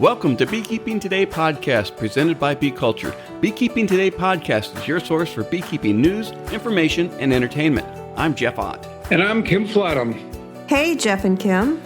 Welcome to Beekeeping Today podcast presented by Bee Culture. Beekeeping Today podcast is your source for beekeeping news, information, and entertainment. I'm Jeff Ott. And I'm Kim Flatham. Hey, Jeff and Kim.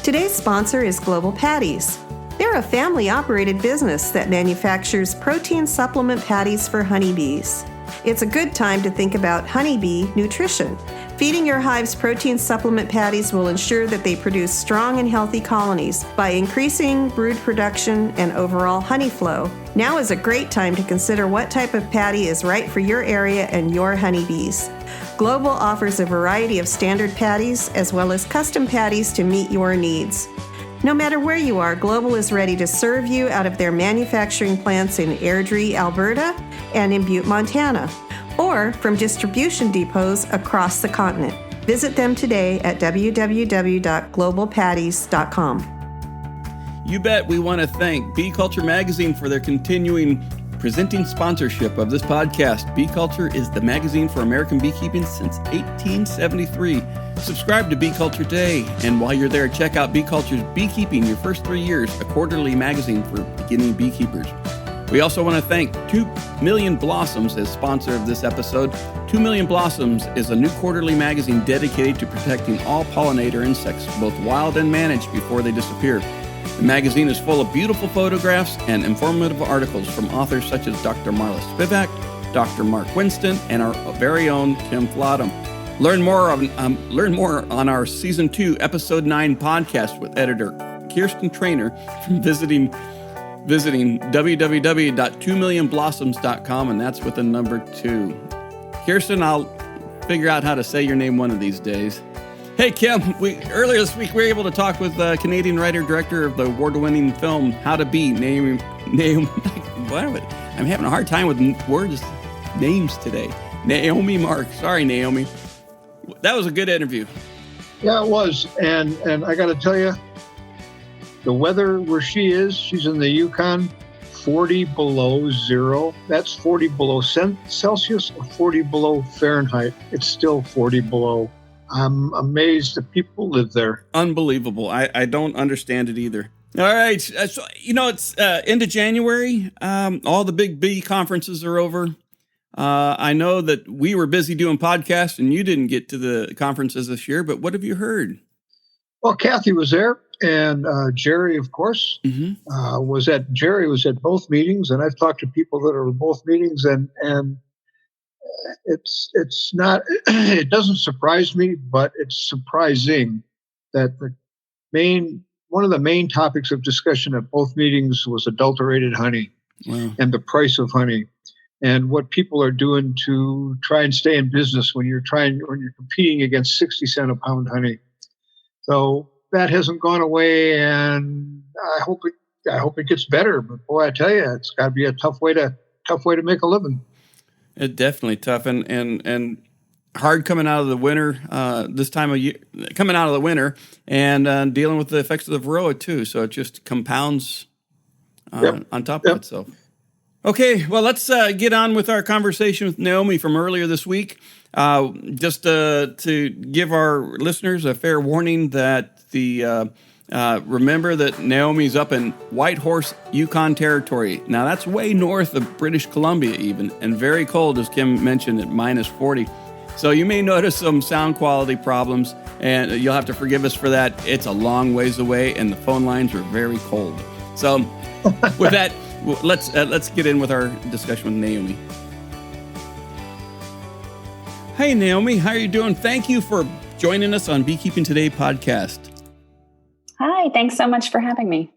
Today's sponsor is Global Patties. They're a family-operated business that manufactures protein supplement patties for honeybees. It's a good time to think about honeybee nutrition. Feeding your hives protein supplement patties will ensure that they produce strong and healthy colonies by increasing brood production and overall honey flow. Now is a great time to consider what type of patty is right for your area and your honeybees. Global offers a variety of standard patties as well as custom patties to meet your needs. No matter where you are, Global is ready to serve you out of their manufacturing plants in Airdrie, Alberta, and in Butte, Montana, or from distribution depots across the continent. Visit them today at www.globalpatties.com. You bet. We want to thank Bee Culture Magazine for their continuing presenting sponsorship of this podcast. Bee Culture is the magazine for American beekeeping since 1873. Subscribe to Bee Culture today, and while you're there, check out Bee Culture's Beekeeping Your First 3 Years, a quarterly magazine for beginning beekeepers. We also want to thank 2 Million Blossoms as sponsor of this episode. 2 Million Blossoms is a new quarterly magazine dedicated to protecting all pollinator insects, both wild and managed, before they disappear. The magazine is full of beautiful photographs and informative articles from authors such as Dr. Marla Spivak, Dr. Mark Winston, and our very own Kim Flatham. Learn more on our Season 2, Episode 9 podcast with editor Kirsten Trainer from visiting www.2millionblossoms.com, and that's with the number 2. Kirsten, I'll figure out how to say your name one of these days. Hey, Kim, earlier this week we were able to talk with Canadian writer-director of the award-winning film How to Bee, Naomi. I'm having a hard time with names today. Naomi Mark. Sorry, Naomi. That was a good interview. Yeah, it was. And I got to tell you, the weather where she's in the Yukon, 40 below zero. That's 40 below Celsius or 40 below Fahrenheit. It's still 40 below. I'm amazed that people live there. Unbelievable. I don't understand it either. All right. So, it's into January. All the big bee conferences are over. I know that we were busy doing podcasts and you didn't get to the conferences this year, but what have you heard? Well, Kathy was there, and Jerry, of course, was at both meetings, and I've talked to people that are at both meetings, and it's not, it doesn't surprise me, but it's surprising that one of the main topics of discussion at both meetings was adulterated honey. Wow. And the price of honey, and what people are doing to try and stay in business when you're competing against 60 cent a pound honey. So that hasn't gone away, and I hope it gets better. But boy, I tell you, it's got to be a tough way to make a living. It's definitely tough and hard coming out of the winter. This time of year, coming out of the winter and dealing with the effects of the varroa too. So it just compounds on top of itself. Okay, well, let's get on with our conversation with Naomi from earlier this week. Just to give our listeners a fair warning that remember that Naomi's up in Whitehorse, Yukon Territory. Now, that's way north of British Columbia even, and very cold, as Kim mentioned, at minus 40. So you may notice some sound quality problems, and you'll have to forgive us for that. It's a long ways away, and the phone lines are very cold. So with that, let's get in with our discussion with Naomi. Hey, Naomi, how are you doing? Thank you for joining us on Beekeeping Today podcast. Hi, thanks so much for having me.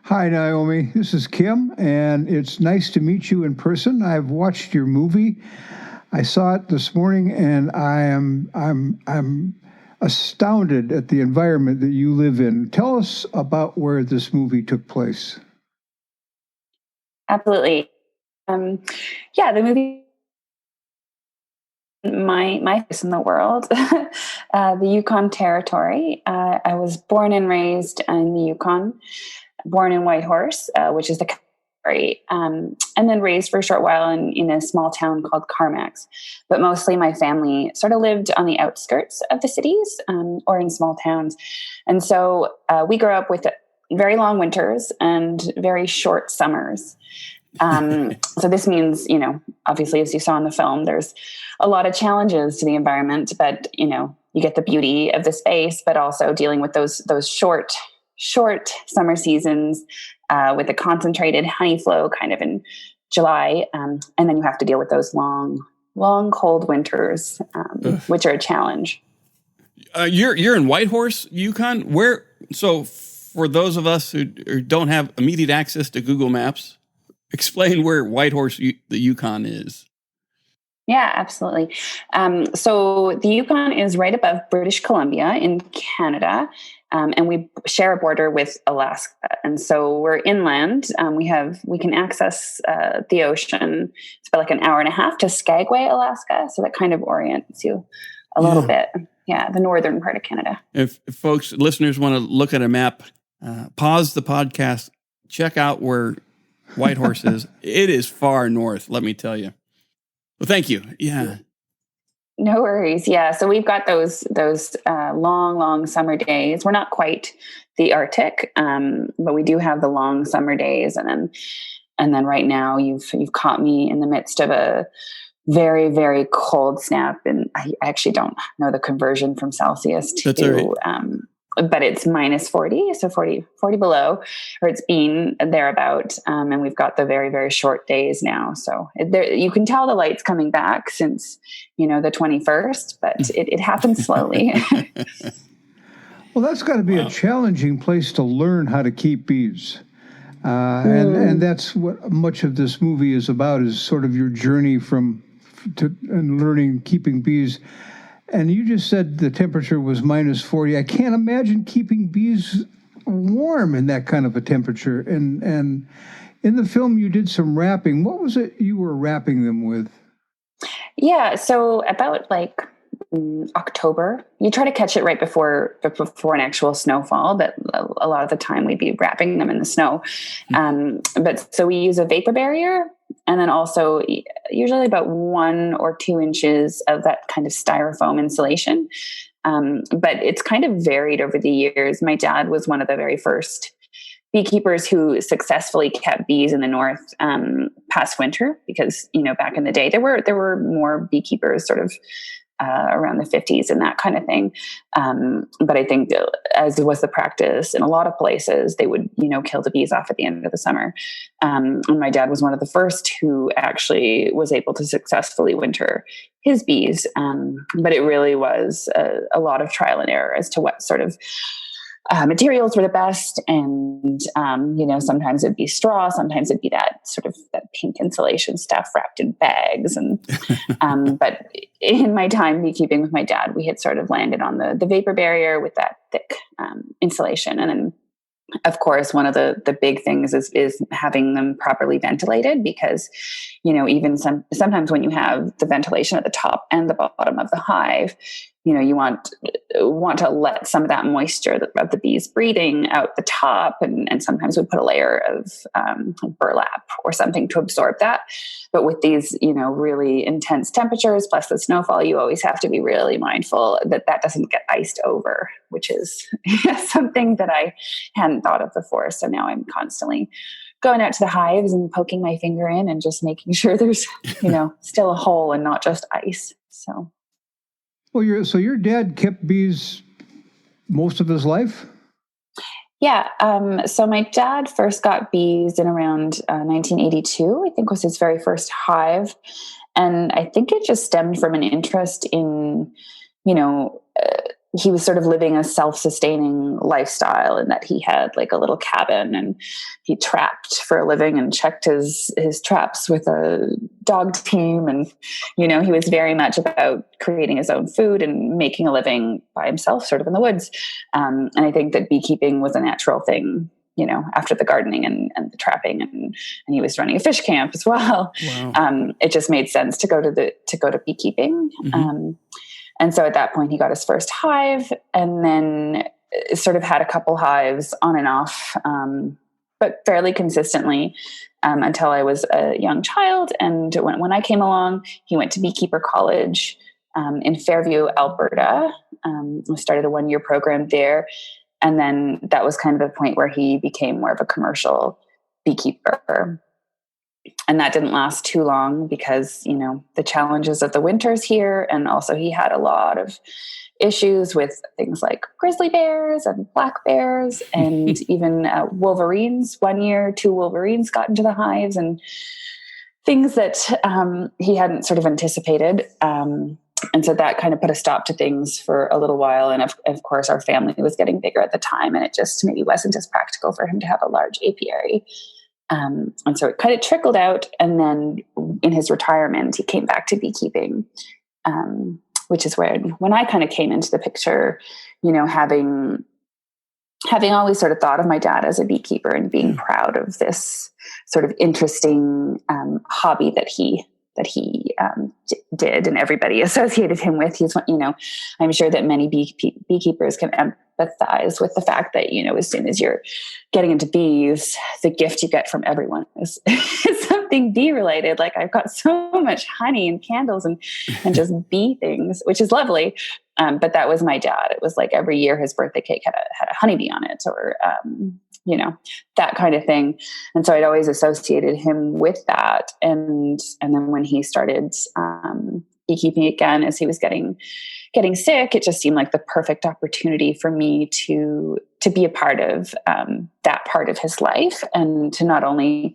Hi, Naomi. This is Kim, and it's nice to meet you in person. I've watched your movie. I saw it this morning, and I'm astounded at the environment that you live in. Tell us about where this movie took place. Absolutely. The movie, my place in the world, the Yukon Territory. I was born and raised in the Yukon, born in Whitehorse, which is the territory, and then raised for a short while in a small town called Carmax. But mostly my family sort of lived on the outskirts of the cities or in small towns. And so we grew up with very long winters and very short summers. So this means, obviously, as you saw in the film, there's a lot of challenges to the environment, but, you get the beauty of the space, but also dealing with those short summer seasons with the concentrated honey flow kind of in July. And then you have to deal with those long, cold winters, which are a challenge. You're in Whitehorse, Yukon. So for those of us who don't have immediate access to Google Maps, explain where Whitehorse, the Yukon is. Yeah, absolutely. So the Yukon is right above British Columbia in Canada, and we share a border with Alaska. And so we're inland. We can access the ocean. It's about like an hour and a half to Skagway, Alaska. So that kind of orients you a little bit. Yeah, the northern part of Canada. If listeners want to look at a map, pause the podcast, check out where Whitehorse is. It is far north, let me tell you. Well, thank you. Yeah. No worries. Yeah. So we've got those long summer days. We're not quite the Arctic, but we do have the long summer days. And then right now you've caught me in the midst of a very, very cold snap. And I actually don't know the conversion from Celsius to, but it's minus 40. So 40 below, or it's been thereabout. And we've got the very, very short days now. So you can tell the light's coming back since, the 21st, but it happens slowly. Well, that's got to be a challenging place to learn how to keep bees. And that's what much of this movie is about, is sort of your journey and learning keeping bees. And you just said the temperature was minus 40. I can't imagine keeping bees warm in that kind of a temperature. And in the film, you did some wrapping. What was it you were wrapping them with? Yeah, so about like October, you try to catch it right before an actual snowfall, but a lot of the time we'd be wrapping them in the snow. But so we use a vapor barrier, and then also usually about 1 or 2 inches of that kind of styrofoam insulation. But it's kind of varied over the years. My dad was one of the very first beekeepers who successfully kept bees in the north past winter, because back in the day there were more beekeepers sort of around the 50s and that kind of thing. But I think, as was the practice in a lot of places, they would, kill the bees off at the end of the summer. And my dad was one of the first who actually was able to successfully winter his bees. But it really was a lot of trial and error as to what sort of materials were the best. And, sometimes it'd be straw, sometimes it'd be that pink insulation stuff wrapped in bags. And, but in my time beekeeping with my dad, we had sort of landed on the vapor barrier with that thick, insulation. And then, of course, one of the big things is having them properly ventilated, because, even sometimes when you have the ventilation at the top and the bottom of the hive, you want to let some of that moisture of the bees breathing out the top. And sometimes we put a layer of burlap or something to absorb that. But with these, really intense temperatures, plus the snowfall, you always have to be really mindful that doesn't get iced over, which is something that I hadn't thought of before. So now I'm constantly going out to the hives and poking my finger in and just making sure there's, still a hole and not just ice. So. Well, your dad kept bees most of his life? Yeah. So my dad first got bees in around 1982, I think was his very first hive. And I think it just stemmed from an interest in, he was sort of living a self-sustaining lifestyle, in that he had like a little cabin and he trapped for a living and checked his traps with a dog team. And, he was very much about creating his own food and making a living by himself, sort of in the woods. And I think that beekeeping was a natural thing, after the gardening and the trapping, and he was running a fish camp as well. Wow. It just made sense to go to beekeeping. Mm-hmm. And so at that point, he got his first hive, and then sort of had a couple hives on and off, but fairly consistently until I was a young child. And when I came along, he went to Beekeeper College in Fairview, Alberta. We started a 1-year program there. And then that was kind of the point where he became more of a commercial beekeeper. And that didn't last too long because, the challenges of the winters here. And also he had a lot of issues with things like grizzly bears and black bears and even wolverines. One year, 2 wolverines got into the hives and things that he hadn't sort of anticipated. And so that kind of put a stop to things for a little while. And of course, our family was getting bigger at the time, and it just maybe wasn't as practical for him to have a large apiary. And so it kind of trickled out. And then in his retirement, he came back to beekeeping, which is when I kind of came into the picture, having always sort of thought of my dad as a beekeeper and being proud of this sort of interesting hobby that he did, and everybody associated him with. He's, I'm sure that many beekeepers can empathize with the fact that, as soon as you're getting into bees, the gift you get from everyone is something bee related. Like, I've got so much honey and candles and just bee things, which is lovely. But that was my dad. It was like every year his birthday cake had a honeybee on it, or, that kind of thing. And so I'd always associated him with that. And then when he started beekeeping again, as he was getting sick, it just seemed like the perfect opportunity for me to be a part of that part of his life, and to not only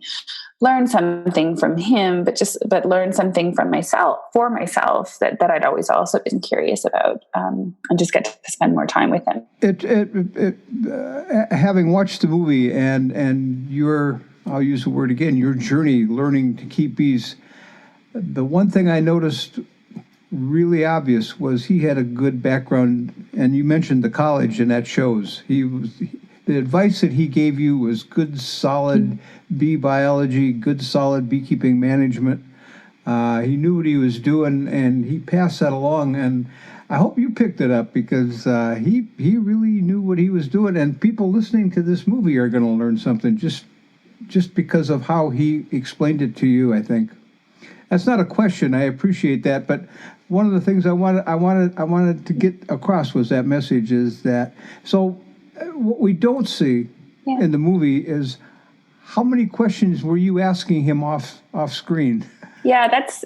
learn something from him, but learn something for myself that I'd always also been curious about, and just get to spend more time with him. Having watched the movie and your, I'll use the word again, your journey learning to keep bees, the one thing I noticed really obvious was he had a good background, and you mentioned the college, and that shows. The advice that he gave you was good, solid bee biology, good, solid beekeeping management. He knew what he was doing, and he passed that along. And I hope you picked it up, because he really knew what he was doing. And people listening to this movie are going to learn something just because of how he explained it to you, I think. That's not a question. I appreciate that, but one of the things I wanted to get across was that message is that. So what we don't see in the movie is how many questions were you asking him off screen? Yeah, that's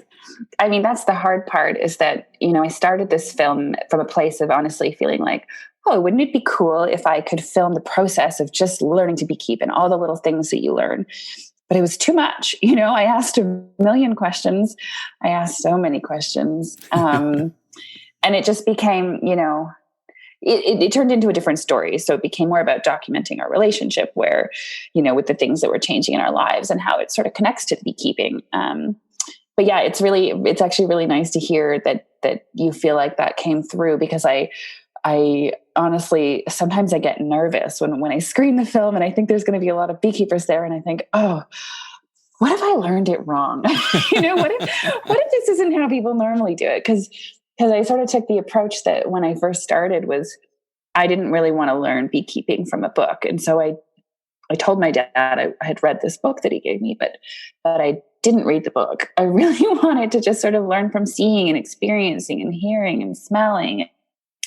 the hard part, is that, I started this film from a place of honestly feeling like, oh, wouldn't it be cool if I could film the process of just learning to beekeep and all the little things that you learn? But it was too much. I asked a million questions. I asked so many questions. And it just became, it turned into a different story. So it became more about documenting our relationship where, with the things that were changing in our lives and how it sort of connects to beekeeping. But yeah, it's actually really nice to hear that you feel like that came through, because I honestly, sometimes I get nervous when I screen the film and I think there's going to be a lot of beekeepers there, and I think, oh, what if I learned it wrong? What if this isn't how people normally do it? Because I sort of took the approach that when I first started was I didn't really want to learn beekeeping from a book. And so I told my dad I had read this book that he gave me, but I didn't read the book. I really wanted to just sort of learn from seeing and experiencing and hearing and smelling,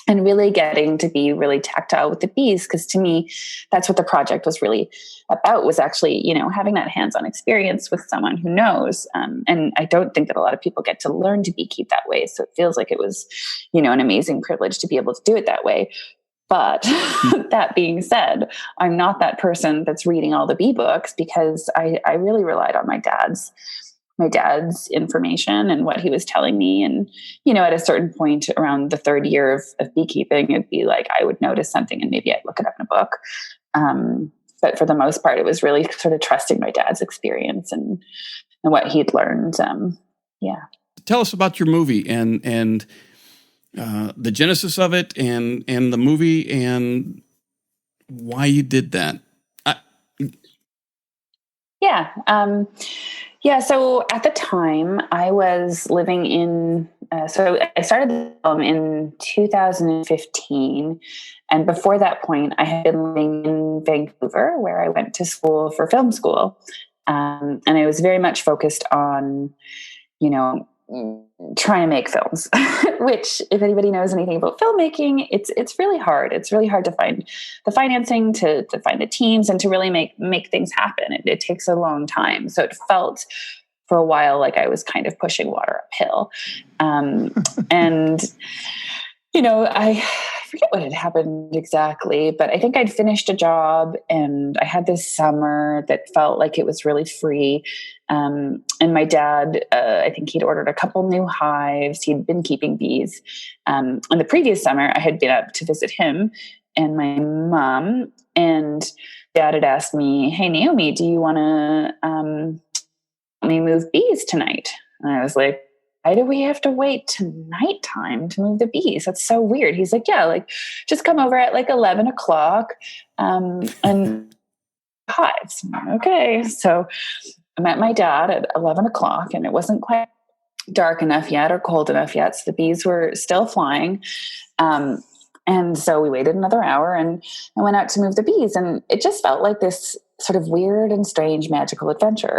and really getting to be really tactile with the bees. Because to me, that's what the project was really about, was actually, having that hands-on experience with someone who knows. And I don't think that a lot of people get to learn to beekeep that way. So it feels like it was, an amazing privilege to be able to do it that way. But that being said, I'm not that person that's reading all the bee books, because I really relied on my dad's information and what he was telling me. And, at a certain point around the third year of beekeeping, it'd be like, I would notice something and maybe I'd look it up in a book. But for the most part, it was really sort of trusting my dad's experience and what he'd learned. Tell us about your movie and the genesis of it and the movie and why you did that. So at the time I was living in, so I started the film in 2015. And before that point, I had been living in Vancouver, where I went to school for film school. And I was very much focused on, trying to make films, which if anybody knows anything about filmmaking, it's really hard. It's really hard to find the financing, to find the teams, and to really make things happen. It takes a long time. So it felt for a while like I was kind of pushing water uphill. And, I forget what had happened exactly, but I think I'd finished a job and I had this summer that felt like it was really free. And my dad, I think he'd ordered a couple new hives. He'd been keeping bees. And the previous summer I had been up to visit him and my mom, and Dad had asked me, "Hey, Naomi, do you want to let me move bees tonight?" And I was like, "Why do we have to wait to nighttime to move the bees? That's so weird." He's like, "Yeah, like just come over at like 11 o'clock and hives." Okay. So I met my dad at 11 o'clock and it wasn't quite dark enough yet or cold enough yet. So the bees were still flying. And so we waited another hour and I went out to move the bees, and it just felt like this sort of weird and strange magical adventure.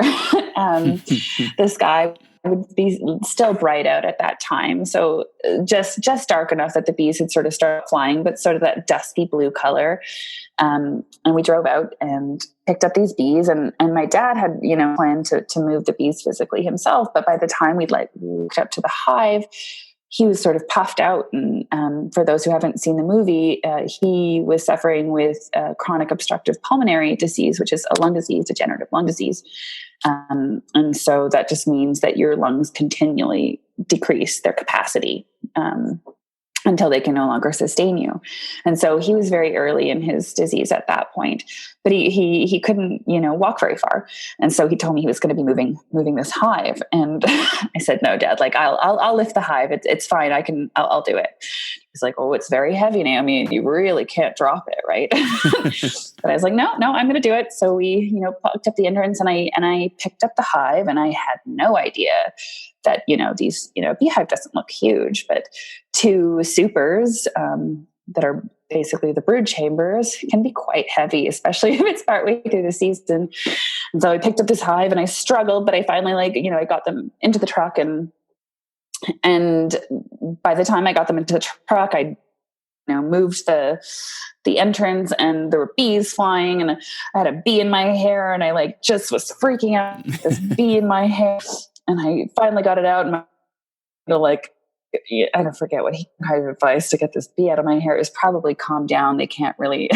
The sky would be still bright out at that time. So just dark enough that the bees had sort of started flying, but sort of that dusky blue color. And we drove out and picked up these bees, and my dad had, planned to move the bees physically himself. But by the time we'd walked up to the hive, he was sort of puffed out. And for those who haven't seen the movie, he was suffering with chronic obstructive pulmonary disease, which is a lung disease, degenerative lung disease. And so that just means that your lungs continually decrease their capacity until they can no longer sustain you. And so he was very early in his disease at that point, but he couldn't, walk very far. And so he told me he was going to be moving this hive. And I said, "No, Dad, like I'll lift the hive. It's fine. I'll do it." He's like, "Oh, it's very heavy, Naomi, and you really can't drop it, right?" But I was like, no, I'm going to do it. So we, picked up the entrance and I picked up the hive, and I had no idea that, these, beehive doesn't look huge, but 2 supers that are basically the brood chambers can be quite heavy, especially if it's partway through the season. And so I picked up this hive and I struggled, but I finally I got them into the truck, and by the time I got them into the truck, I moved the entrance, and there were bees flying, and I had a bee in my hair, and I just was freaking out, this bee in my hair. And I finally got it out, and I don't forget what he kind of advised to get this bee out of my hair. It was probably calm down. They can't really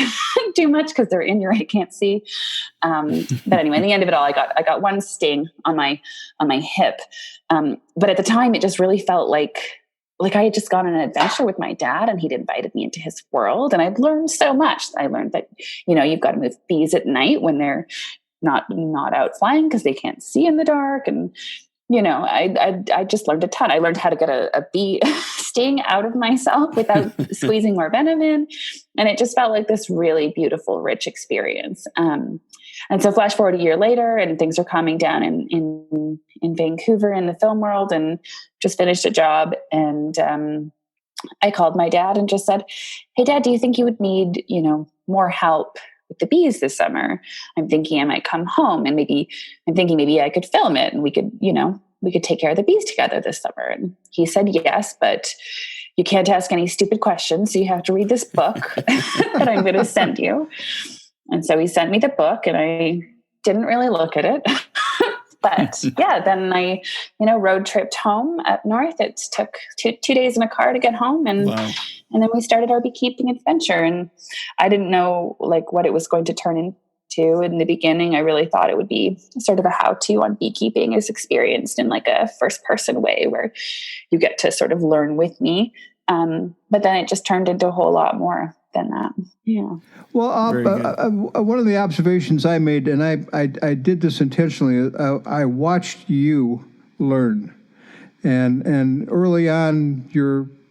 do much because they're in your eye, can't see. But anyway, in the end of it all, I got one sting on my hip. But at the time, it just really felt like I had just gone on an adventure with my dad, and he'd invited me into his world, and I'd learned so much. I learned that, you've got to move bees at night when they're not out flying because they can't see in the dark. And, I just learned a ton. I learned how to get a bee sting out of myself without squeezing more venom in. And it just felt like this really beautiful, rich experience. And so flash forward a year later, and things are calming down in Vancouver in the film world, and just finished a job. And I called my dad and just said, "Hey, Dad, do you think you would need, more help with the bees this summer? I'm thinking I might come home, and maybe I could film it, and we could take care of the bees together this summer." And he said yes, but you can't ask any stupid questions, so you have to read this book that I'm going to send you. And so he sent me the book, and I didn't really look at it. But yeah, then I, road tripped home up north. It took two days in a car to get home. And then we started our beekeeping adventure. And I didn't know what it was going to turn into in the beginning. I really thought it would be sort of a how-to on beekeeping as experienced in a first person way where you get to sort of learn with me. But then it just turned into a whole lot more than that. Yeah. Well, one of the observations I made, and I did this intentionally, I watched you learn, and early on,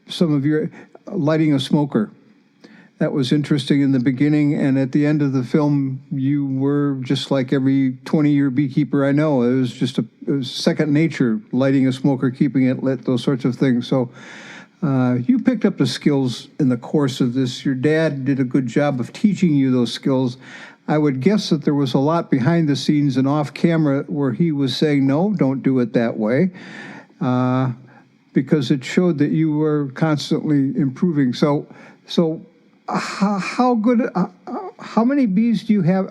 some of your lighting a smoker. That was interesting in the beginning, and at the end of the film, you were just like every 20-year beekeeper I know. It was second nature, lighting a smoker, keeping it lit, those sorts of things. So. You picked up the skills in the course of this. Your dad did a good job of teaching you those skills. I would guess that there was a lot behind the scenes and off camera where he was saying, "No, don't do it that way." because it showed that you were constantly improving. So how good? How many bees do you have?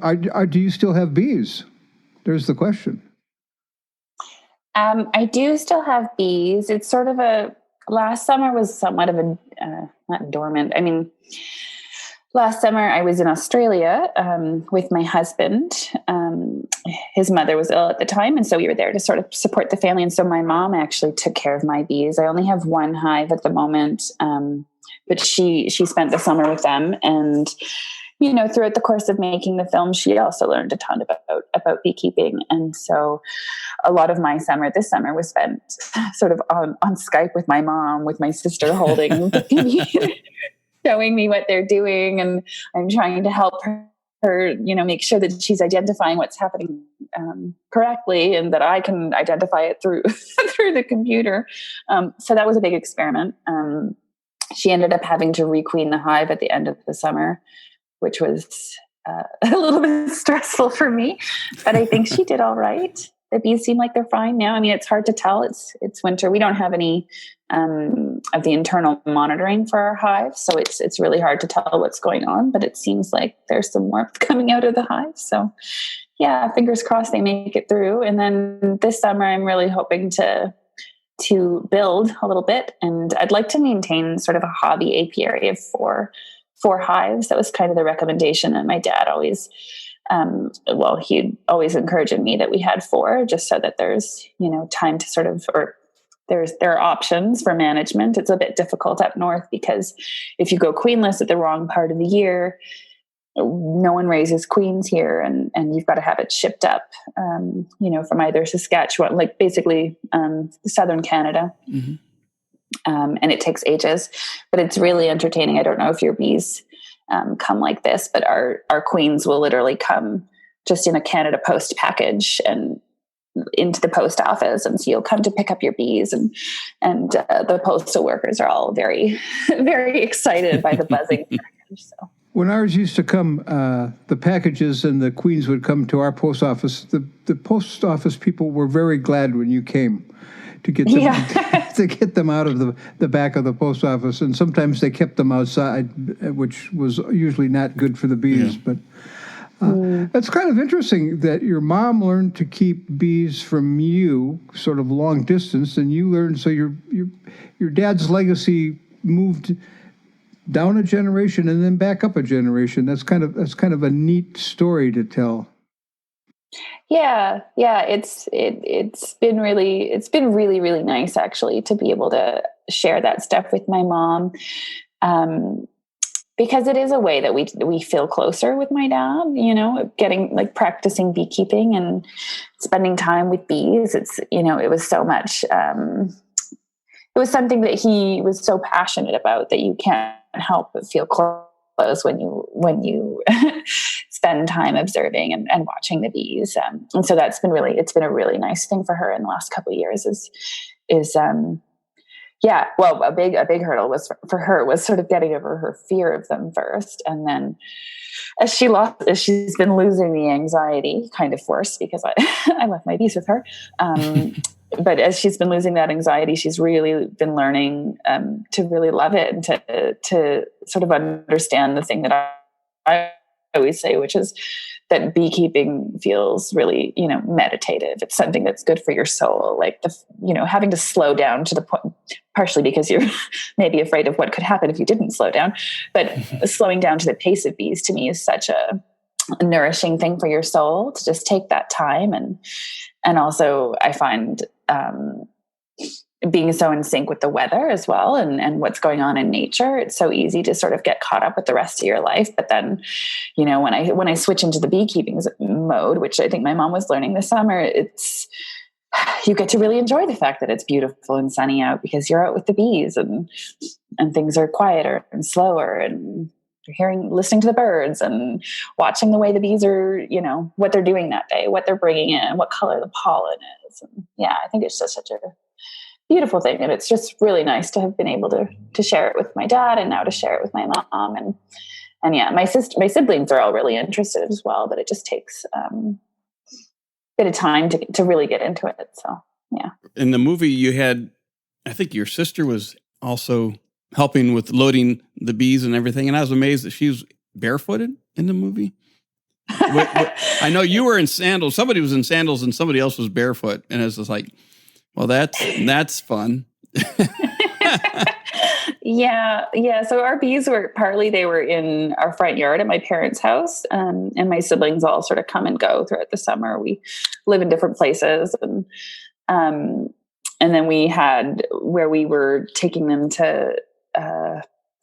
Do you still have bees? There's the question. I do still have bees. It's sort of last summer was somewhat of a, not dormant. I mean, last summer I was in Australia with my husband. His mother was ill at the time, and so we were there to sort of support the family. And so my mom actually took care of my bees. I only have one hive at the moment, but she spent the summer with them. And throughout the course of making the film, she also learned a ton about beekeeping. And so a lot of my summer this summer was spent sort of on Skype with my mom, with my sister holding the bee, showing me what they're doing. And I'm trying to help her, make sure that she's identifying what's happening correctly, and that I can identify it through the computer. So that was a big experiment. She ended up having to requeen the hive at the end of the summer, which was a little bit stressful for me, but I think she did all right. The bees seem like they're fine now. I mean, it's hard to tell. It's winter. We don't have any of the internal monitoring for our hives, so it's really hard to tell what's going on. But it seems like there's some warmth coming out of the hive. So, yeah, fingers crossed they make it through. And then this summer, I'm really hoping to build a little bit, and I'd like to maintain sort of a hobby apiary of four hives. That was kind of the recommendation, and my dad always. He'd always encouraging me that we had 4, just so that there's, time to sort of, or there are options for management. It's a bit difficult up north because if you go queenless at the wrong part of the year, no one raises queens here, and you've got to have it shipped up, from either Saskatchewan, like basically southern Canada. Mm-hmm. And it takes ages, but it's really entertaining. I don't know if your bees come like this, but our queens will literally come just in a Canada Post package and into the post office. And so you'll come to pick up your bees, and the postal workers are all very, very excited by the buzzing package. So when ours used to come, the packages and the queens would come to our post office. The post office people were very glad when you came to get them to get them out of the back of the post office, and sometimes they kept them outside, which was usually not good for the bees. Yeah. But it's kind of interesting that your mom learned to keep bees from you, sort of long distance, and you learned. So your dad's legacy moved down a generation and then back up a generation. That's kind of a neat story to tell. Yeah. It's been really, really nice actually to be able to share that stuff with my mom, because it is a way that we feel closer with my dad. Getting practicing beekeeping and spending time with bees. It's it was so much. It was something that he was so passionate about that you can't help but feel close when you spend time observing and watching the bees. And so it's been a really nice thing for her in the last couple of years a big hurdle for her was sort of getting over her fear of them first. And then as she's been losing the anxiety, kind of forced because I left my bees with her. But as she's been losing that anxiety, she's really been learning to really love it and to sort of understand the thing that I always say, which is that beekeeping feels really, meditative. It's something that's good for your soul. Having to slow down to the point, partially because you're maybe afraid of what could happen if you didn't slow down, but slowing down to the pace of bees to me is such a nourishing thing for your soul to just take that time. And also I find, being so in sync with the weather as well and what's going on in nature, it's so easy to sort of get caught up with the rest of your life. But then, when I switch into the beekeeping mode, which I think my mom was learning this summer, you get to really enjoy the fact that it's beautiful and sunny out because you're out with the bees and things are quieter and slower, and you're listening to the birds and watching the way the bees are, what they're doing that day, what they're bringing in, what color the pollen is. And I think it's just such a beautiful thing. And it's just really nice to have been able to share it with my dad and now to share it with my mom. And my siblings are all really interested as well, but it just takes a bit of time to really get into it. So Yeah. In the movie, you had, I think your sister was also helping with loading the bees and everything. And I was amazed that she was barefooted in the movie. I know you were in sandals. Somebody was in sandals and somebody else was barefoot. And it was just like, well, that's fun. Yeah. So our bees they were in our front yard at my parents' house. And my siblings all sort of come and go throughout the summer. We live in different places. And then we had where we were taking them to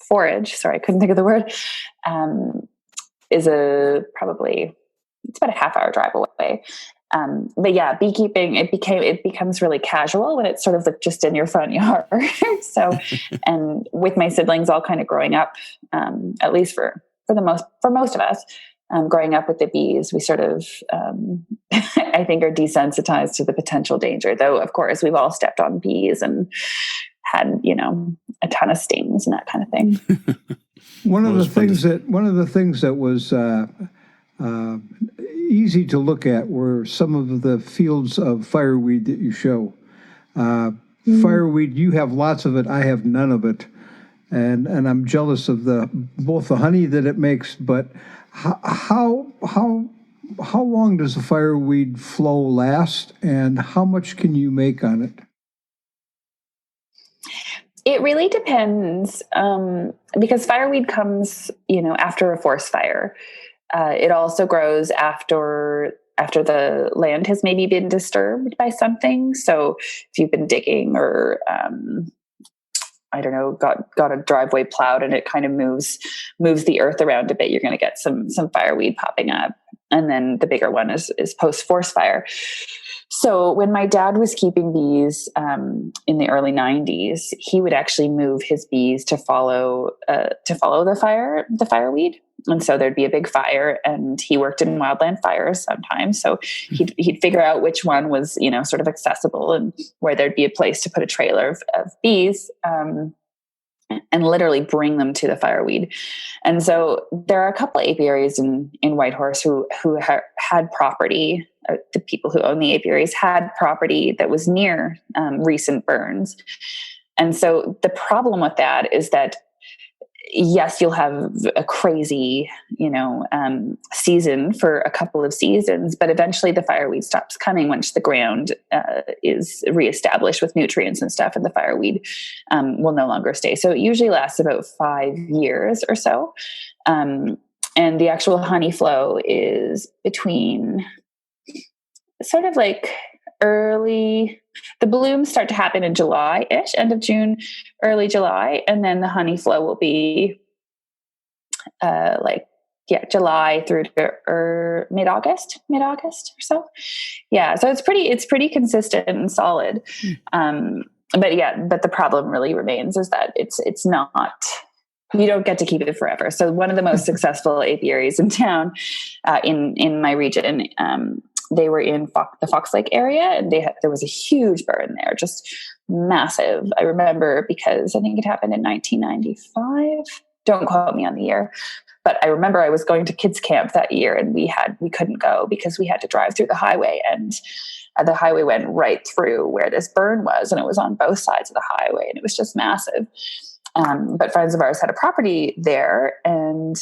forage. Sorry, I couldn't think of the word. Is it's about a half-hour drive away. But yeah, beekeeping, it becomes really casual when it's sort of like just in your front yard. So, and with my siblings all kind of growing up, at least for most of us, growing up with the bees, we sort of, I think, are desensitized to the potential danger. Though, of course, we've all stepped on bees and had, a ton of stings and that kind of thing. One of the things that was easy to look at were some of the fields of fireweed that you show. Fireweed, you have lots of it. I have none of it, and I'm jealous of both the honey that it makes. But how long does the fireweed flow last, and how much can you make on it? It really depends, because fireweed comes, after a forest fire. It also grows after the land has maybe been disturbed by something. So if you've been digging or, I don't know, got a driveway plowed and it kind of moves the earth around a bit, you're going to get some fireweed popping up. And then the bigger one is post forest fire. So when my dad was keeping bees in the early 90s, he would actually move his bees to follow the fireweed. And so there'd be a big fire, and he worked in wildland fires sometimes. So he'd figure out which one was, sort of accessible and where there'd be a place to put a trailer of bees, and literally bring them to the fireweed. And so there are a couple of apiaries in Whitehorse who had property. The people who own the apiaries had property that was near recent burns. And so the problem with that is that, yes, you'll have a crazy, season for a couple of seasons, but eventually the fireweed stops coming once the ground is reestablished with nutrients and stuff, and the fireweed will no longer stay. So it usually lasts about 5 years or so. And the actual honey flow is between sort of like the blooms start to happen in July-ish, end of June, early July. And then the honey flow will be July through to mid-August or so. Yeah. So it's pretty consistent and solid. But the problem really remains is that it's not, you don't get to keep it forever. So one of the most successful apiaries in town, in my region, they were in the Fox Lake area, and there was a huge burn there, just massive. I remember because I think it happened in 1995. Don't quote me on the year, but I remember I was going to kids camp that year, and we couldn't go because we had to drive through the highway, and the highway went right through where this burn was, and it was on both sides of the highway, and it was just massive. But friends of ours had a property there, and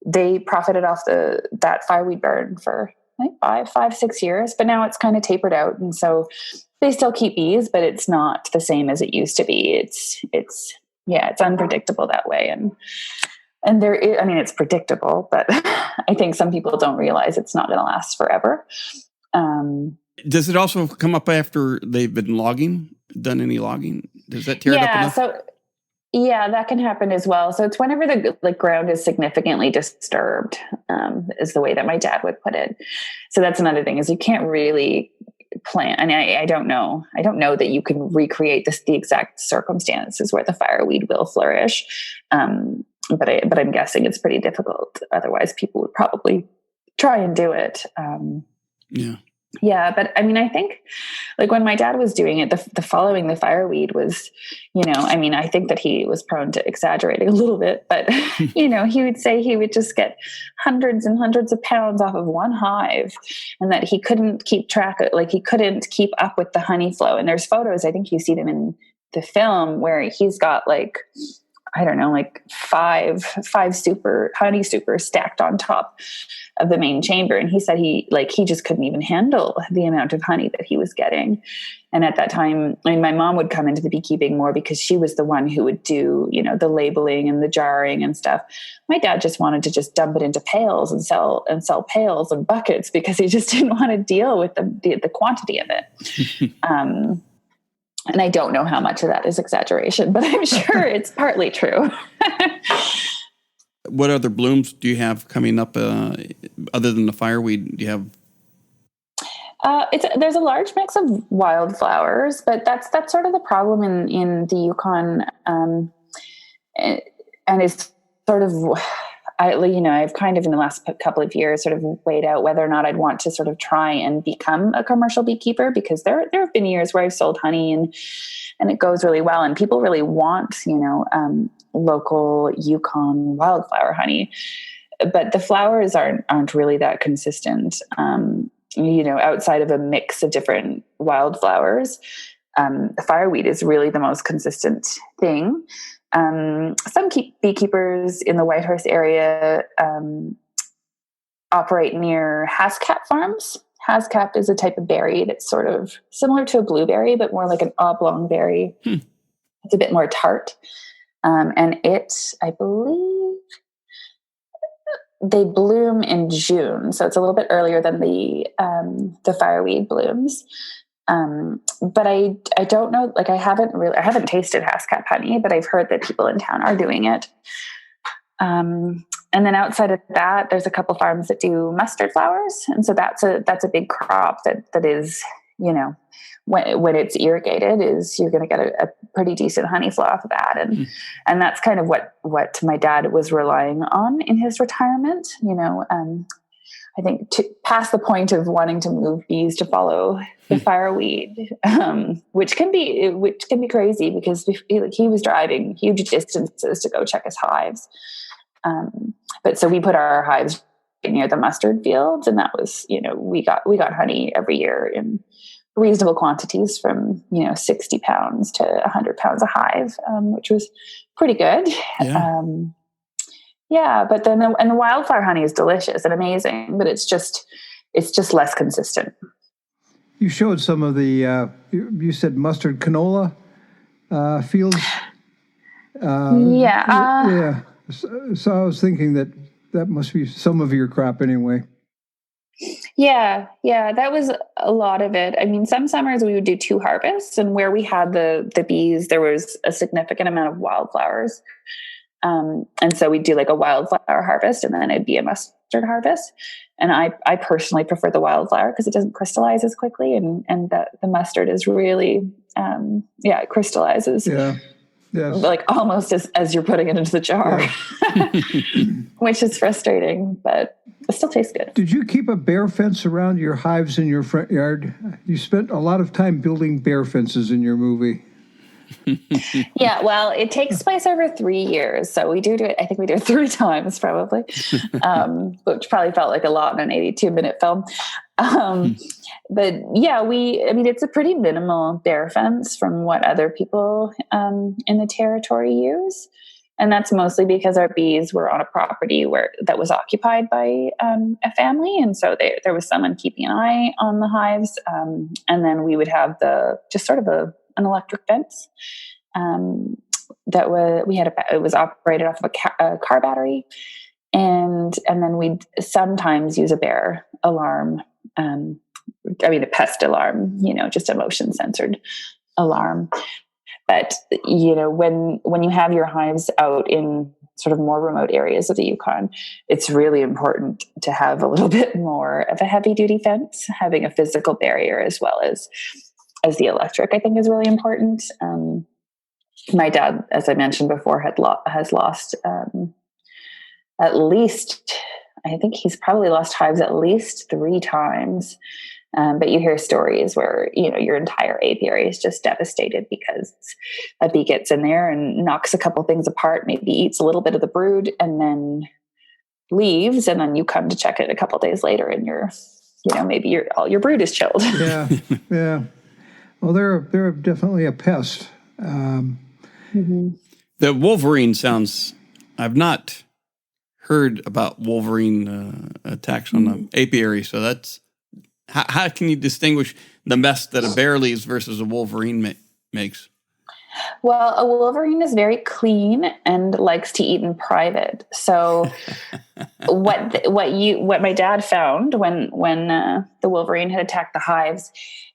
they profited off that fireweed burn for like 5-6 years, but now it's kind of tapered out. And so they still keep bees, but it's not the same as it used to be. It's unpredictable that way. And there is, it's predictable, but I think some people don't realize it's not going to last forever. Does it also come up after they've been done any logging? Does that tear it up enough? Yeah, that can happen as well. So it's whenever the ground is significantly disturbed, is the way that my dad would put it. So that's another thing, is you can't really plan. And I don't know that you can recreate the exact circumstances where the fireweed will flourish. But I'm guessing it's pretty difficult. Otherwise, people would probably try and do it. Yeah. Yeah, but I mean, I think like when my dad was doing it, the following the fireweed was, I mean, I think that he was prone to exaggerating a little bit, but he would say he would just get hundreds and hundreds of pounds off of one hive, and that he couldn't keep track of, like he couldn't keep up with the honey flow. And there's photos, I think you see them in the film, where he's got like, I don't know, like five honey supers stacked on top of the main chamber. And he said he just couldn't even handle the amount of honey that he was getting. And at that time, I mean, my mom would come into the beekeeping more because she was the one who would do, the labeling and the jarring and stuff. My dad just wanted to just dump it into pails and sell pails and buckets because he just didn't want to deal with the quantity of it. And I don't know how much of that is exaggeration, but I'm sure it's partly true. What other blooms do you have coming up other than the fireweed? Do you have? There's a large mix of wildflowers, but that's sort of the problem in the Yukon, and it's sort of. I've kind of in the last couple of years sort of weighed out whether or not I'd want to sort of try and become a commercial beekeeper, because there have been years where I've sold honey and it goes really well and people really want, local Yukon wildflower honey, but the flowers aren't really that consistent. Outside of a mix of different wildflowers, the fireweed is really the most consistent thing. Some beekeepers in the Whitehorse area operate near hascap farms. Hascap is a type of berry that's sort of similar to a blueberry, but more like an oblong berry. It's a bit more tart. And I believe they bloom in June. So it's a little bit earlier than the fireweed blooms. But I don't know, like I haven't tasted hascap honey, but I've heard that people in town are doing it. And then outside of that, there's a couple farms that do mustard flowers. And so that's a big crop that is, when it's irrigated you're going to get a pretty decent honey flow off of that. And that's kind of what my dad was relying on in his retirement, I think past the point of wanting to move bees to follow the fireweed, which can be crazy because he was driving huge distances to go check his hives. But so we put our hives near the mustard fields, and that was, we got honey every year in reasonable quantities from 60 pounds to 100 pounds a hive, which was pretty good. Yeah. Yeah, but then the wildflower honey is delicious and amazing, but it's just less consistent. You showed some of the, you said mustard canola fields. Yeah. So I was thinking that must be some of your crop anyway. Yeah, that was a lot of it. I mean, some summers we would do 2 harvests, and where we had the bees, there was a significant amount of wildflowers. And so we'd do like a wildflower harvest, and then it'd be a mustard harvest. And I personally prefer the wildflower because it doesn't crystallize as quickly, and the mustard is really, it crystallizes. Yeah. Yes. Like almost as you're putting it into the jar, which is frustrating, but it still tastes good. Did you keep a bear fence around your hives in your front yard? You spent a lot of time building bear fences in your movie. Yeah, well, it takes place over 3 years. So we do it. I think we do it 3 times probably, which probably felt like a lot in an 82-minute film. But yeah, it's a pretty minimal bear fence from what other people in the territory use. And that's mostly because our bees were on a property that was occupied by a family. And so there was someone keeping an eye on the hives. And then we would have just sort of an electric fence it was operated off of a car battery, and then we'd sometimes use a bear alarm, a pest alarm, just a motion censored alarm. But when you have your hives out in sort of more remote areas of the Yukon, it's really important to have a little bit more of a heavy duty fence. Having a physical barrier as well as the electric, I think, is really important. My dad, as I mentioned before, has lost at least, I think he's probably lost hives at least 3 times. But you hear stories where, your entire apiary is just devastated because a bee gets in there and knocks a couple things apart, maybe eats a little bit of the brood and then leaves. And then you come to check it a couple days later and maybe all your brood is chilled. Yeah. Yeah. Well, they're definitely a pest. The wolverine sounds, I've not heard about wolverine attacks on the apiary. So that's, how can you distinguish the mess that a bear leaves versus a wolverine makes? Well, a wolverine is very clean and likes to eat in private. So what my dad found when the wolverine had attacked the hives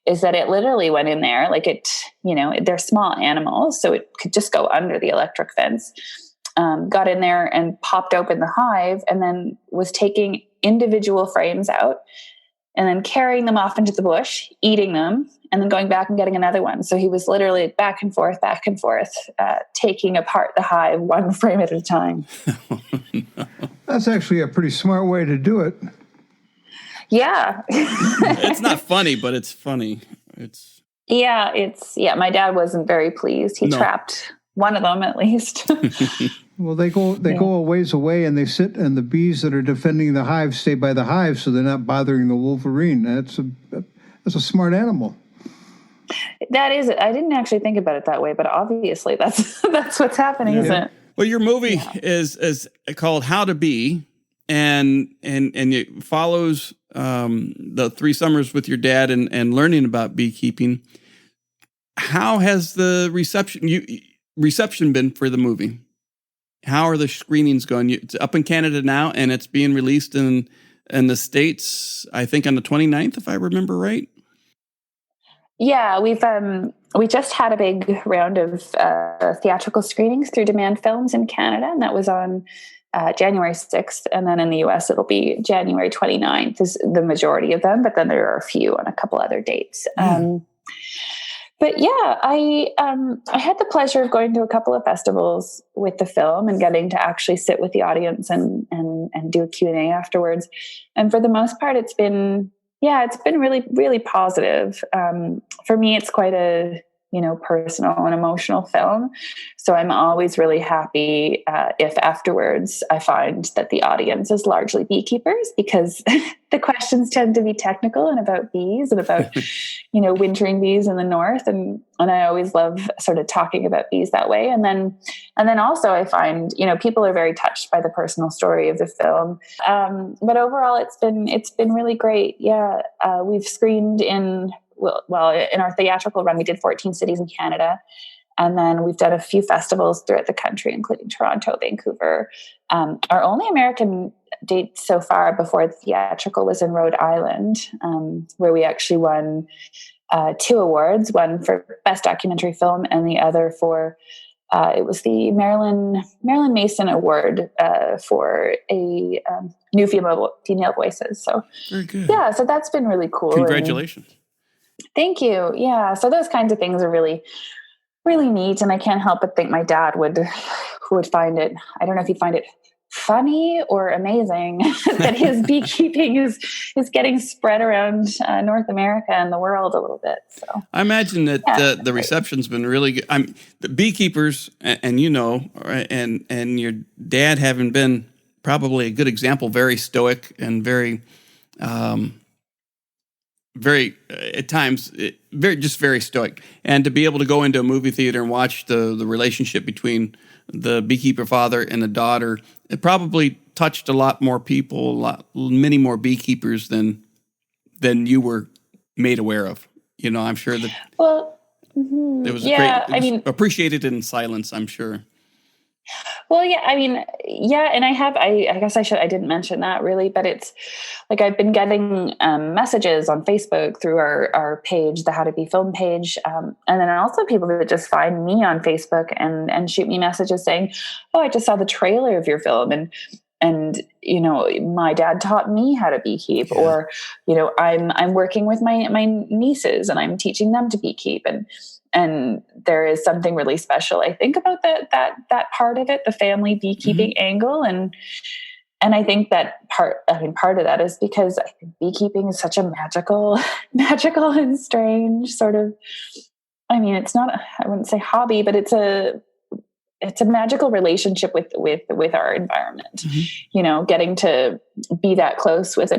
is that it literally went in there, they're small animals, so it could just go under the electric fence, got in there and popped open the hive and then was taking individual frames out and then carrying them off into the bush, eating them, and then going back and getting another one. So he was literally back and forth, taking apart the hive one frame at a time. That's actually a pretty smart way to do it. Yeah. It's not funny, but it's funny. My dad wasn't very pleased. He trapped one of them at least. Well, they go a ways away and they sit, and the bees that are defending the hive stay by the hive, so they're not bothering the wolverine. That's a smart animal. That is it. I didn't actually think about it that way, but obviously that's what's happening, isn't it? Well, your movie is called How to Bee, and it follows the 3 summers with your dad and learning about beekeeping. How has the reception been for the movie? How are the screenings going? It's up in Canada now, and it's being released in the States, I think, on the 29th, if I remember right. Yeah, we just had a big round of theatrical screenings through Demand Films in Canada, and that was on January 6th. And then in the US, it'll be January 29th is the majority of them, but then there are a few on a couple other dates. But yeah, I had the pleasure of going to a couple of festivals with the film and getting to actually sit with the audience and do a Q&A afterwards. And for the most part, it's been really, really positive. For me, it's quite a, personal and emotional film. So I'm always really happy if afterwards I find that the audience is largely beekeepers, because the questions tend to be technical and about bees and about, wintering bees in the north. And I always love sort of talking about bees that way. And then also I find, people are very touched by the personal story of the film. But overall it's been really great. Yeah. We've screened in our theatrical run, we did 14 cities in Canada. And then we've done a few festivals throughout the country, including Toronto, Vancouver. Our only American date so far before the theatrical was in Rhode Island, where we actually won 2 awards, one for Best Documentary Film and the other for, it was the Marilyn Mason Award for a new female voices. So very good. Yeah, so that's been really cool. Congratulations. Thank you. Yeah. So those kinds of things are really, really neat. And I can't help but think my dad would find it, I don't know if he'd find it funny or amazing that his beekeeping is getting spread around North America and the world a little bit. So I imagine that the reception's been really good. The beekeepers, and and your dad having been probably a good example, very stoic and very at times very stoic, and to be able to go into a movie theater and watch the relationship between the beekeeper father and the daughter, it probably touched a lot more people, many more beekeepers than you were made aware of. I'm sure that it was appreciated in silence, I'm sure. Well, yeah, and I guess I didn't mention that really, but it's like I've been getting messages on Facebook through our page, the How to Be Film page, and then also people that just find me on Facebook and shoot me messages saying, "Oh, I just saw the trailer of your film, and my dad taught me how to beekeep," or I'm working with my nieces and I'm teaching them to beekeep, and there is something really special, I think, about that part of it, the family beekeeping angle. I think that part of that is because I think beekeeping is such a magical and strange sort of, it's not, I wouldn't say hobby, but it's a magical relationship with our environment, getting to be that close with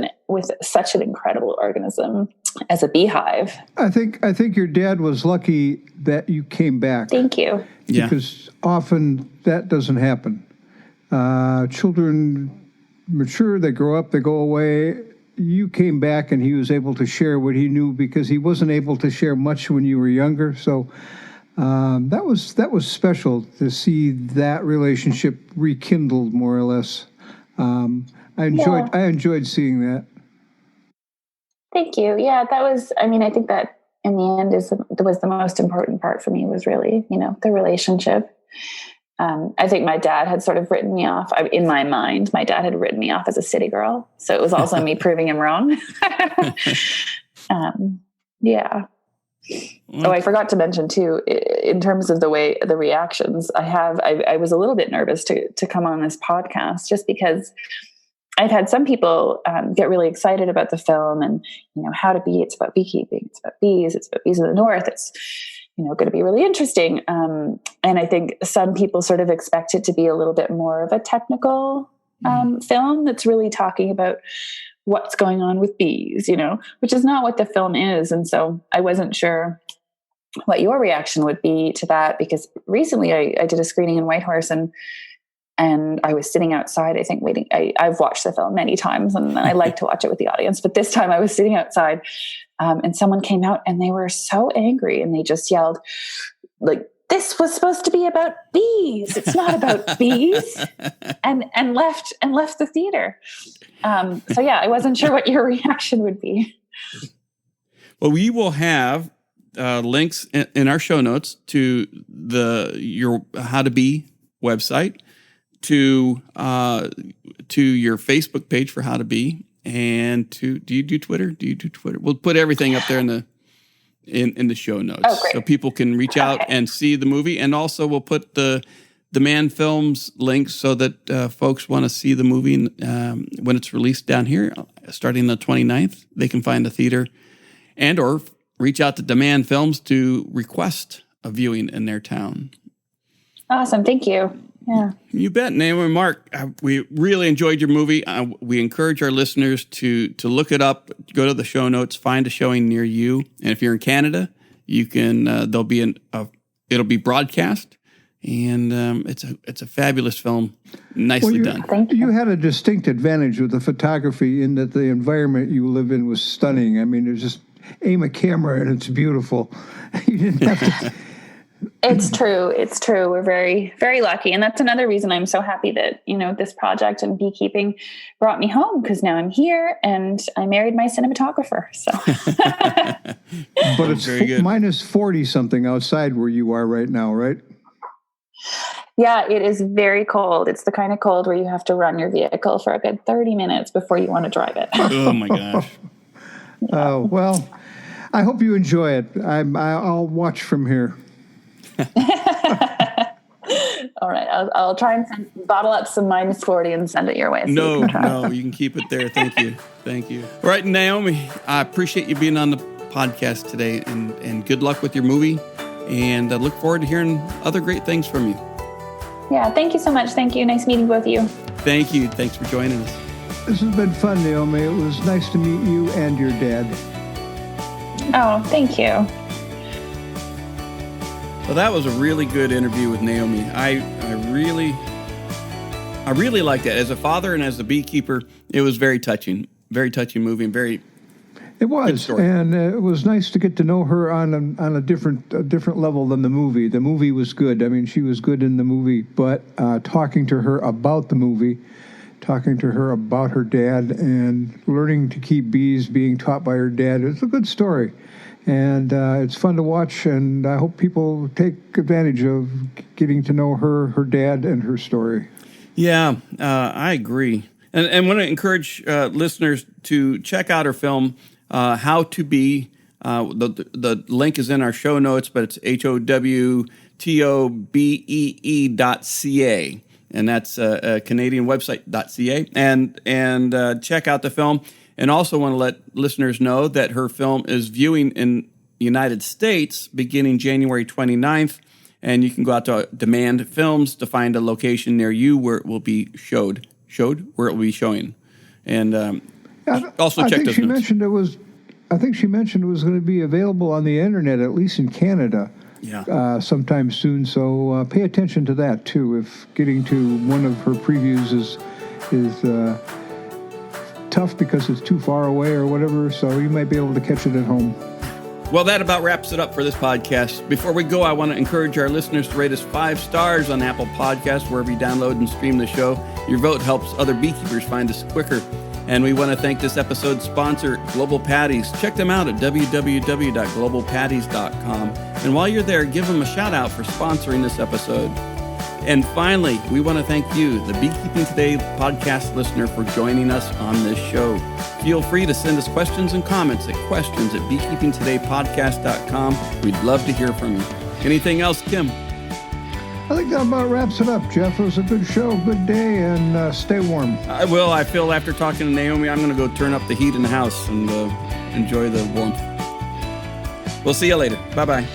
such an incredible organism as a beehive. I think your dad was lucky that you came back. Thank you. Yeah. Because often that doesn't happen. Children mature, they grow up, they go away. You came back and he was able to share what he knew because he wasn't able to share much when you were younger. So that was special to see that relationship rekindled, more or less. I enjoyed seeing that. Thank you. Yeah, that was. I think that in the end was the most important part for me, was really the relationship. I think my dad had sort of written me off. In my mind, my dad had written me off as a city girl, so it was also me proving him wrong. Yeah. Oh, I forgot to mention too, in terms of the reactions, I was a little bit nervous to come on this podcast just because I've had some people get really excited about the film and, How to Bee, it's about beekeeping, it's about bees in the north. It's, going to be really interesting. And I think some people sort of expect it to be a little bit more of a technical film that's really talking about what's going on with bees, which is not what the film is. And so I wasn't sure what your reaction would be to that, because recently I did a screening in Whitehorse and I was sitting outside, I think, waiting. I've watched the film many times and I like to watch it with the audience, but this time I was sitting outside and someone came out and they were so angry and they just yelled, like, this was supposed to be about bees. It's not about bees. And left the theater. So yeah, I wasn't sure what your reaction would be. Well, we will have links in our show notes to your How to Bee website, to your Facebook page for How to Bee, and do you do Twitter? We'll put everything up there in the show notes, so people can reach out and see the movie. And also we'll put the Demand Films links so that folks want to see the movie when it's released down here, starting the 29th. They can find a theater or reach out to Demand Films to request a viewing in their town. Awesome. Thank you. Yeah. You bet. Naomi Mark, we really enjoyed your movie. We encourage our listeners to look it up, go to the show notes, find a showing near you. And if you're in Canada, you can, it'll be broadcast. And it's a fabulous film. Nicely done. Thank you. You had a distinct advantage with the photography in that the environment you live in was stunning. There's just aim a camera and it's beautiful. You didn't have to... It's true. We're very, very lucky. And that's another reason I'm so happy that, this project and beekeeping brought me home, because now I'm here and I married my cinematographer. So, but it's minus 40 something outside where you are right now, right? Yeah, it is very cold. It's the kind of cold where you have to run your vehicle for a good 30 minutes before you want to drive it. Oh my gosh. Oh, well, I hope you enjoy it. I'll watch from here. All right, I'll try and bottle up some minus 40 and send it your way. So you can keep it there. Thank you. All right, Naomi, I appreciate you being on the podcast today, and good luck with your movie, and I look forward to hearing other great things from you. Yeah, thank you so much. Thank you. Nice meeting both of you. Thank you. Thanks for joining us. This has been fun, Naomi. It was nice to meet you and your dad. Oh, thank you. Well, that was a really good interview with Naomi. I really liked it. As a father and as a beekeeper, it was very touching movie, and very. It was, and it was nice to get to know her on a different level than the movie. The movie was good. She was good in the movie, but talking to her about the movie, talking to her about her dad, and learning to keep bees, being taught by her dad, it's a good story. And it's fun to watch, and I hope people take advantage of getting to know her dad, and her story. Yeah, I agree. And want to encourage listeners to check out her film, How to Bee. The link is in our show notes, but it's HOWTOBEE.ca. and that's Canadian website.ca, and check out the film. And also want to let listeners know that her film is viewing in the United States beginning January 29th, and you can go out to Demand Films to find a location near you where it will be showed where it will be showing. And also check those notes. I think she mentioned it was going to be available on the internet, at least in Canada, sometime soon. So pay attention to that too. If getting to one of her previews is tough because it's too far away or whatever, so you might be able to catch it at home. Well, that about wraps it up for this podcast. Before we go, I want to encourage our listeners to rate us 5 stars on Apple Podcasts, wherever you download and stream the show. Your vote helps other beekeepers find us quicker. And we want to thank this episode's sponsor, Global Patties. Check them out at www.globalpatties.com. And while you're there, give them a shout out for sponsoring this episode. And finally, we want to thank you, the Beekeeping Today podcast listener, for joining us on this show. Feel free to send us questions and comments at questions@beekeepingtodaypodcast.com. We'd love to hear from you. Anything else, Kim? I think that about wraps it up, Jeff. It was a good show, good day, and stay warm. I will. I feel after talking to Naomi, I'm going to go turn up the heat in the house and enjoy the warmth. We'll see you later. Bye-bye.